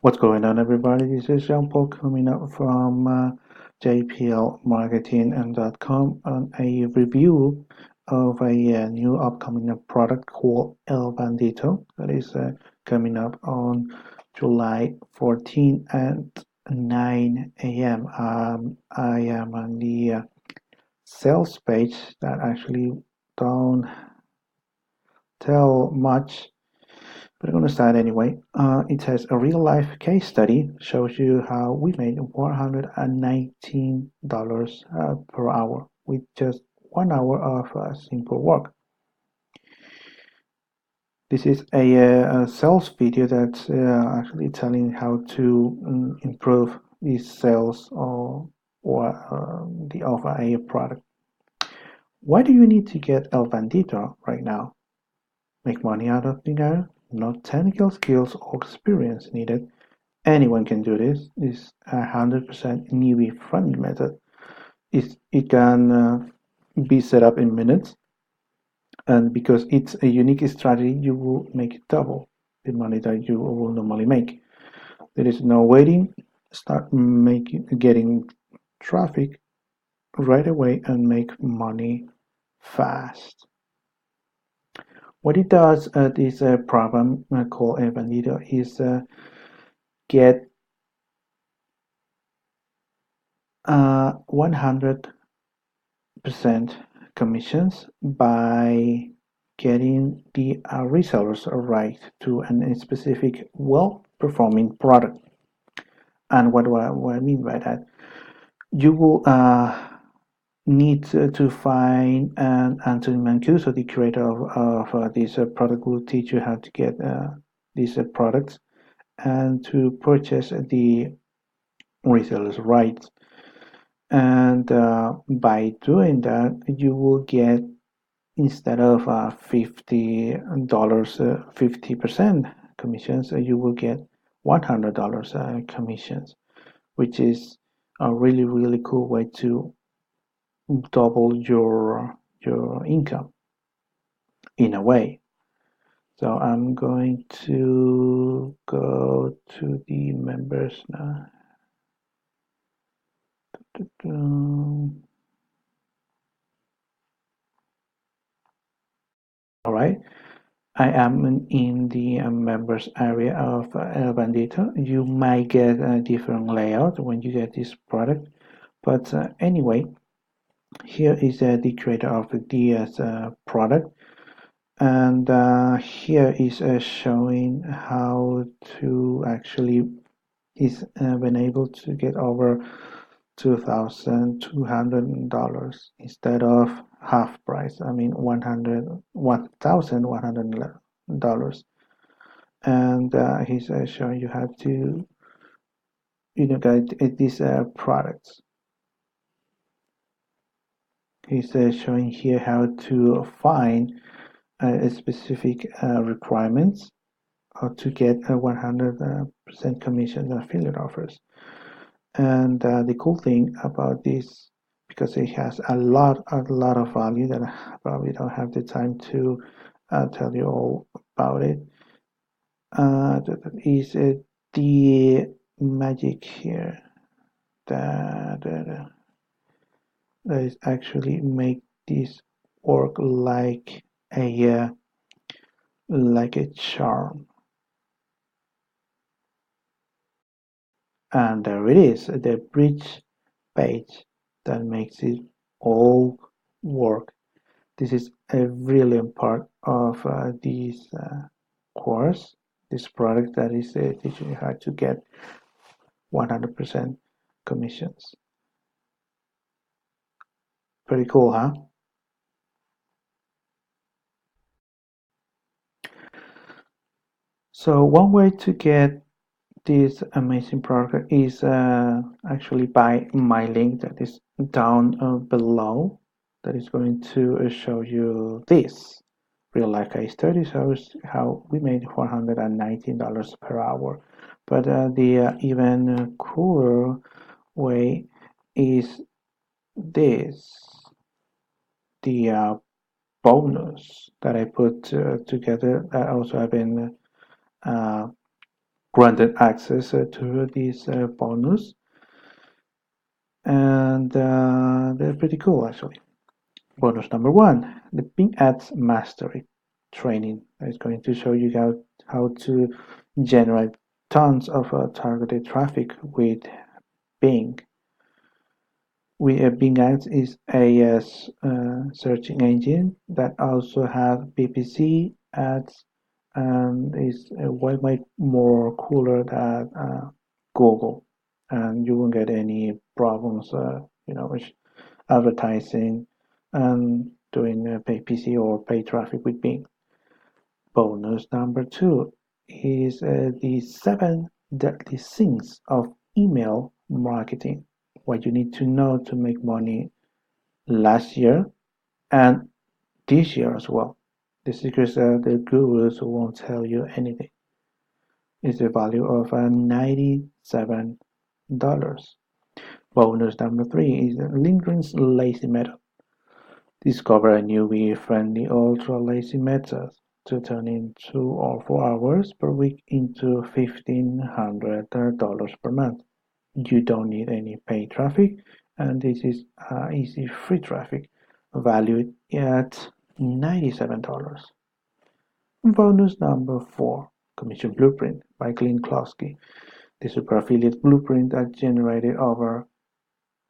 What's going on, everybody? This is Jean Paul coming up from jplmarketing.com on a review of a new upcoming product called El Bandito that is coming up on July 14 at 9 a.m. I am on the sales page that actually don't tell much, but I'm going to start anyway. It says a real life case study shows you how we made $119 per hour with just 1 hour of simple work. This is a sales video that's actually telling how to improve these sales or the of a product. Why do you need to get El Bandito right now? Make money out of thin air? No technical skills or experience needed. Anyone can do this. It's 100% newbie friendly method. It can be set up in minutes, and because it's a unique strategy, you will make double the money that you will normally make. There is no waiting. Start getting traffic right away and make money fast. What it does, this program called Bandito, is get 100% commissions by getting the resellers right to a specific well-performing product. And what do I mean by that? You will need to find Anthony Mancuso, the creator of this product, will teach you how to get these products and to purchase the resellers rights. And by doing that, you will get, instead of $50, 50% commissions, you will get $100 commissions, which is a really cool way to double your income in a way. So I'm going to go to the members now. All right, I am in the members area of El Bandito. You might get a different layout when you get this product, but anyway, here is the creator of the product, and here is showing how to actually is been able to get over $2,200 instead of half price. I mean, $1,100, and he's showing you how to get these products. He's showing here how to find specific requirements to get 100% commission affiliate offers. And the cool thing about this, because it has a lot of value that I probably don't have the time to tell you all about it, is the magic here that is actually make this work like a charm. And there it is, the bridge page that makes it all work. This is a brilliant part of this course, this product that is teaching you how to get 100% commissions. Pretty cool, huh? So one way to get this amazing product is actually by my link that is down below, that is going to show you this real life case study. Shows how we made $419 per hour. But the even cooler way is this, the bonus that I put together, that also have been granted access to this bonus, and they're pretty cool actually. Bonus number one, the Bing Ads Mastery training is going to show you how to generate tons of targeted traffic with Bing. Bing Ads is a searching engine that also has PPC ads and is way more cooler than Google, and you won't get any problems, with advertising and doing PPC or paid traffic with Bing. Bonus number two is the 7 deadly sins of email marketing. What you need to know to make money last year and this year as well. The secrets the gurus won't tell you anything. Is the value of $97. Bonus number three is LinkedIn's lazy method. Discover a newbie friendly ultra lazy method to turn in 2 or 4 hours per week into $1,500 per month. You don't need any paid traffic, and this is easy free traffic valued at $97. Bonus number 4, Commission Blueprint by Clint Klosky. The super affiliate blueprint that generated over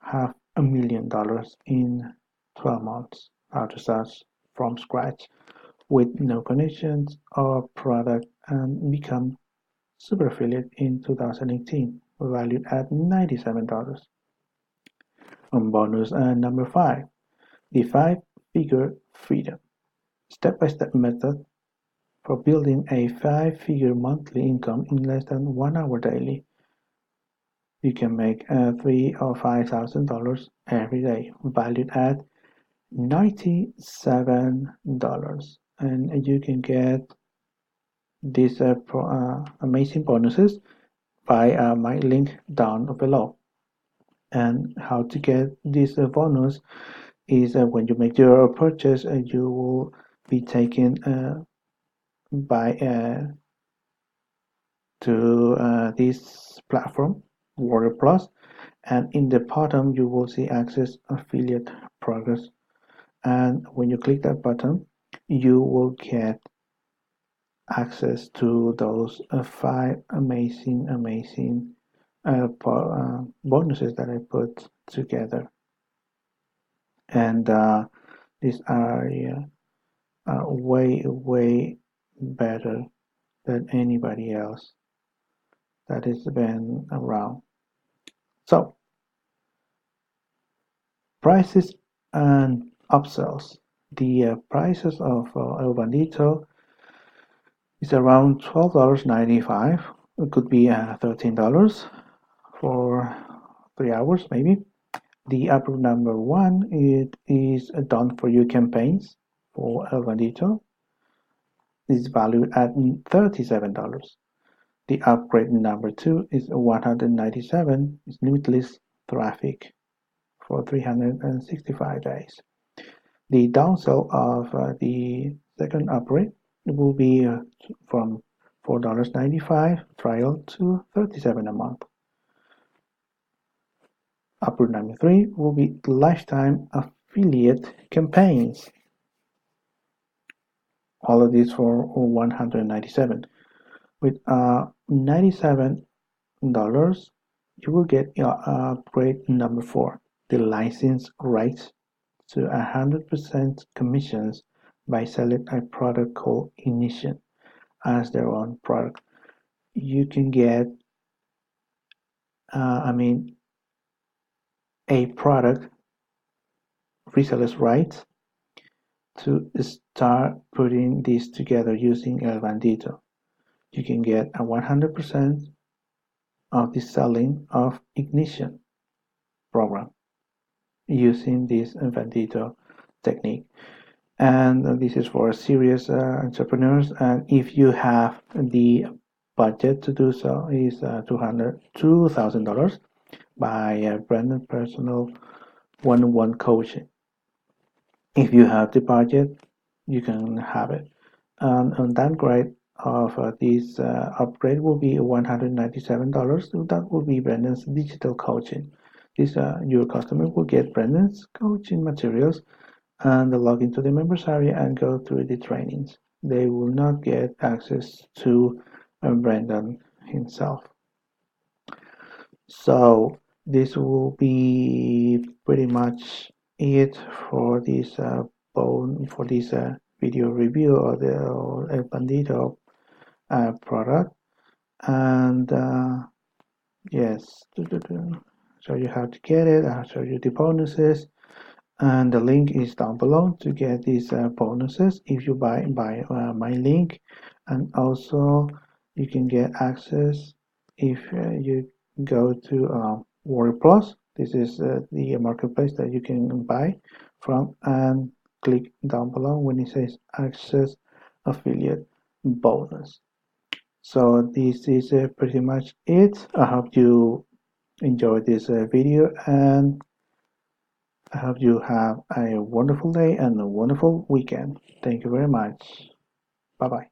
$500,000 in 12 months how to start from scratch with no connections or product and become super affiliate in 2018, valued at $97. And bonus number 5, the 5-figure freedom, step-by-step method for building a 5-figure monthly income in less than 1 hour daily. You can make $3,000 or $5,000 every day, valued at $97, and you can get these amazing bonuses by my link down below. And how to get this bonus is when you make your purchase, you will be taken by to this platform, Warrior Plus, and in the bottom you will see access affiliate progress, and when you click that button you will get access to those 5 amazing bonuses that I put together, and these are way better than anybody else that has been around. So, prices and upsells. The prices of El Bandito is around $12.95. It could be $13 for 3 hours maybe. The upper number one, it is done for you campaigns for El Bandito. Is valued at $37. The upgrade number 2 is 197, is limitless traffic for 365 days. The downsell of the second upgrade will be from $4.95 trial to $37 a month. Upgrade number 3 will be lifetime affiliate campaigns. All of these for $197. With $97, you will get your upgrade number 4, the license rights to 100% commissions by selling a product called Ignition as their own product. You can get, a product resellers rights to start putting this together using El Bandito. You can get a 100% of the selling of Ignition program using this Bandito technique. And this is for serious entrepreneurs, and if you have the budget to do so, is $2,000 by branded personal one-on-one coaching. If you have the budget, you can have it. On that grade, of this upgrade will be $197. That will be Brandon's digital coaching. This your customer will get Brandon's coaching materials and log into the members area and go through the trainings. They will not get access to Brandon himself. So this will be pretty much it for this video review of the El Bandito product. And yes, show you how to get it. I'll show you the bonuses, and the link is down below to get these bonuses if you buy my link. And also you can get access if you go to Warrior Plus. This is the marketplace that you can buy from, and click down below when it says access affiliate bonus. So this is pretty much it. I hope you enjoyed this video, and I hope you have a wonderful day and a wonderful weekend. Thank you very much. Bye bye.